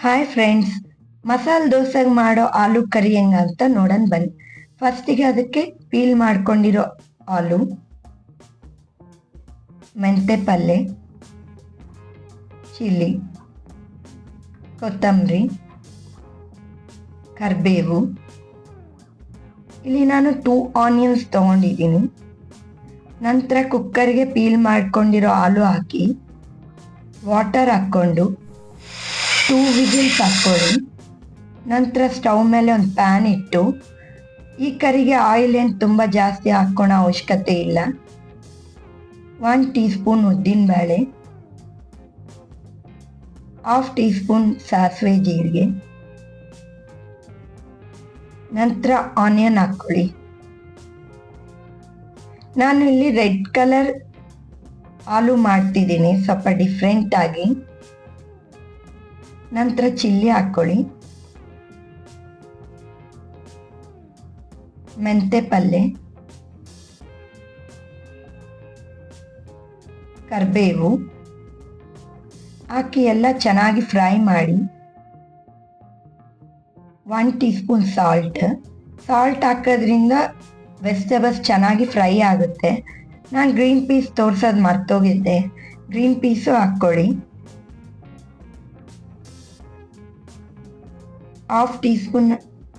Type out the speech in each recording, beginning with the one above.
Hi friends, ಮಸಾಲೆ ದೋಸೆಗೆ ಮಾಡೋ ಆಲೂ ಕರಿ ಹೆಂಗಂತ ನೋಡೋಣ ಬನ್ನಿ. ಫಸ್ಟಿಗೆ ಅದಕ್ಕೆ ಪೀಲ್ ಮಾಡ್ಕೊಂಡಿರೋ ಆಲೂ, ಮೆಂತೆ ಪಲ್ಲೆ, ಚಿಲ್ಲಿ, ಕೊತ್ತಂಬರಿ, ಕರಿಬೇವು. ಇಲ್ಲಿ ನಾನು 2 ಆನಿಯನ್ಸ್ ತೊಗೊಂಡಿದ್ದೀನಿ. ನಂತರ ಕುಕ್ಕರ್ಗೆ ಪೀಲ್ ಮಾಡ್ಕೊಂಡಿರೋ ಆಲೂ ಹಾಕಿ ವಾಟರ್ ಹಾಕ್ಕೊಂಡು 2 ವಿಜಿಲ್ಸ್ ಹಾಕ್ಕೊಳ್ಳಿ. ನಂತರ ಸ್ಟವ್ ಮೇಲೆ ಒಂದು ಪ್ಯಾನ್ ಇಟ್ಟು, ಈ ಕರಿಗೆ ಆಯಿಲ್ ಏನು ತುಂಬ ಜಾಸ್ತಿ ಹಾಕ್ಕೊಳ್ಳೋ ಅವಶ್ಯಕತೆ ಇಲ್ಲ. 1 ಟೀ ಸ್ಪೂನ್ ಉದ್ದಿನಬೇಳೆ, 1/2 ಟೀ ಸ್ಪೂನ್ ಸಾಸಿವೆ ಜೀರಿಗೆ, ನಂತರ ಆನಿಯನ್ ಹಾಕ್ಕೊಳ್ಳಿ. ನಾನು ಇಲ್ಲಿ ರೆಡ್ ಕಲರ್ ಆಲೂ ಮಾಡ್ತಿದ್ದೀನಿ, ಸ್ವಲ್ಪ ಡಿಫ್ರೆಂಟ್ ಆಗಿ. ನಂತರ ಚಿಲ್ಲಿ ಹಾಕ್ಕೊಳ್ಳಿ, ಮೆಂತೆ ಪಲ್ಲೆ, ಕರಿಬೇವು ಹಾಕಿ ಎಲ್ಲ ಚೆನ್ನಾಗಿ ಫ್ರೈ ಮಾಡಿ. 1 ಟೀ ಸ್ಪೂನ್ ಸಾಲ್ಟ್ ಹಾಕೋದ್ರಿಂದ ವೆಜಿಟೇಬಲ್ಸ್ ಚೆನ್ನಾಗಿ ಫ್ರೈ ಆಗುತ್ತೆ. ನಾನು ಗ್ರೀನ್ ಪೀಸ್ ತೋರಿಸೋದು ಮರ್ತೋಗಿದ್ದೆ, ಗ್ರೀನ್ ಪೀಸು ಹಾಕ್ಕೊಳ್ಳಿ. 1/2 ಟೀ ಸ್ಪೂನ್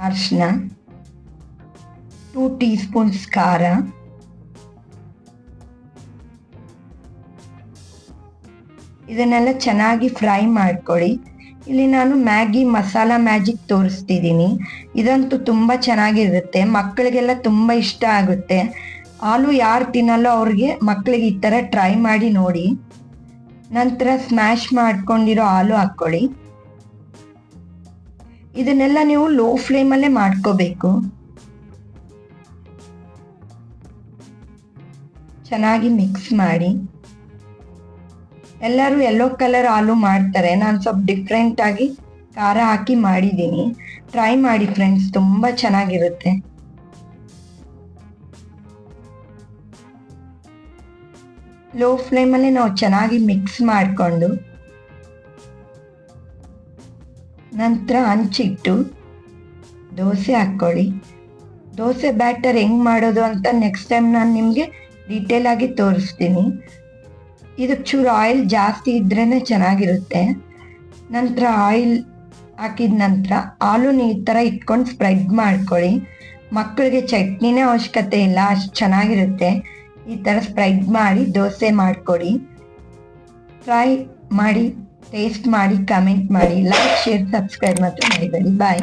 ಅರಿಶಿನ, 2 ಟೀ ಸ್ಪೂನ್ಸ್ ಖಾರ, ಇದನ್ನೆಲ್ಲ ಚೆನ್ನಾಗಿ ಫ್ರೈ ಮಾಡ್ಕೊಳ್ಳಿ. ಇಲ್ಲಿ ನಾನು ಮ್ಯಾಗಿ ಮಸಾಲ ಮ್ಯಾಜಿಕ್ ತೋರಿಸ್ತಿದ್ದೀನಿ. ಇದಂತೂ ತುಂಬ ಚೆನ್ನಾಗಿರುತ್ತೆ, ಮಕ್ಕಳಿಗೆಲ್ಲ ತುಂಬ ಇಷ್ಟ ಆಗುತ್ತೆ. ಆಲೂ ಯಾರು ತಿನ್ನಲ್ಲೋ ಅವ್ರಿಗೆ, ಮಕ್ಕಳಿಗೆ ಈ ಥರ ಟ್ರೈ ಮಾಡಿ ನೋಡಿ. ನಂತರ ಸ್ಮ್ಯಾಶ್ ಮಾಡ್ಕೊಂಡಿರೋ ಆಲೂ ಹಾಕ್ಕೊಳ್ಳಿ. ಇದನ್ನೆಲ್ಲ ನೀವು ಲೋ ಫ್ಲೇಮಲ್ಲೇ ಮಾಡ್ಕೋಬೇಕು. ಚೆನ್ನಾಗಿ ಮಿಕ್ಸ್ ಮಾಡಿ. ಎಲ್ಲರೂ ಯೆಲ್ಲೋ ಕಲರ್ ಆಲೂ ಮಾಡ್ತಾರೆ, ನಾನು ಸ್ವಲ್ಪ ಡಿಫ್ರೆಂಟ್ ಆಗಿ ಖಾರ ಹಾಕಿ ಮಾಡಿದ್ದೀನಿ. ಟ್ರೈ ಮಾಡಿ ಫ್ರೆಂಡ್ಸ್, ತುಂಬ ಚೆನ್ನಾಗಿರುತ್ತೆ. ಲೋ ಫ್ಲೇಮಲ್ಲಿ ನಾವು ಚೆನ್ನಾಗಿ ಮಿಕ್ಸ್ ಮಾಡಿಕೊಂಡು ನಂತರ ಹಂಚಿಟ್ಟು ದೋಸೆ ಹಾಕ್ಕೊಳ್ಳಿ. ದೋಸೆ ಬ್ಯಾಟರ್ ಹೆಂಗೆ ಮಾಡೋದು ಅಂತ ನೆಕ್ಸ್ಟ್ ಟೈಮ್ ನಾನು ನಿಮಗೆ ಡೀಟೇಲ್ ಆಗಿ ತೋರಿಸ್ತೀನಿ. ಇದಕ್ಕೆ ಚೂರು ಆಯಿಲ್ ಜಾಸ್ತಿ ಇದ್ರೇ ಚೆನ್ನಾಗಿರುತ್ತೆ. ನಂತರ ಆಯಿಲ್ ಹಾಕಿದ ನಂತರ ಆಲೂನ ಈ ಥರ ಇಟ್ಕೊಂಡು ಸ್ಪ್ರೆಡ್ ಮಾಡ್ಕೊಳ್ಳಿ. ಮಕ್ಕಳಿಗೆ ಚಟ್ನಿನೇ ಅವಶ್ಯಕತೆ ಇಲ್ಲ, ಅಷ್ಟು ಚೆನ್ನಾಗಿರುತ್ತೆ. ಈ ಥರ ಸ್ಪ್ರೆಡ್ ಮಾಡಿ ದೋಸೆ ಮಾಡಿಕೊಡಿ. ಟ್ರೈ ಮಾಡಿ, ಟೇಸ್ಟ್ ಮಾಡಿ, ಕಮೆಂಟ್ ಮಾಡಿ, ಲೈಕ್, ಶೇರ್, ಸಬ್ಸ್ಕ್ರೈಬ್ ಮಾತ್ರ ಮಾಡಬೇಡಿ. ಬಾಯ್.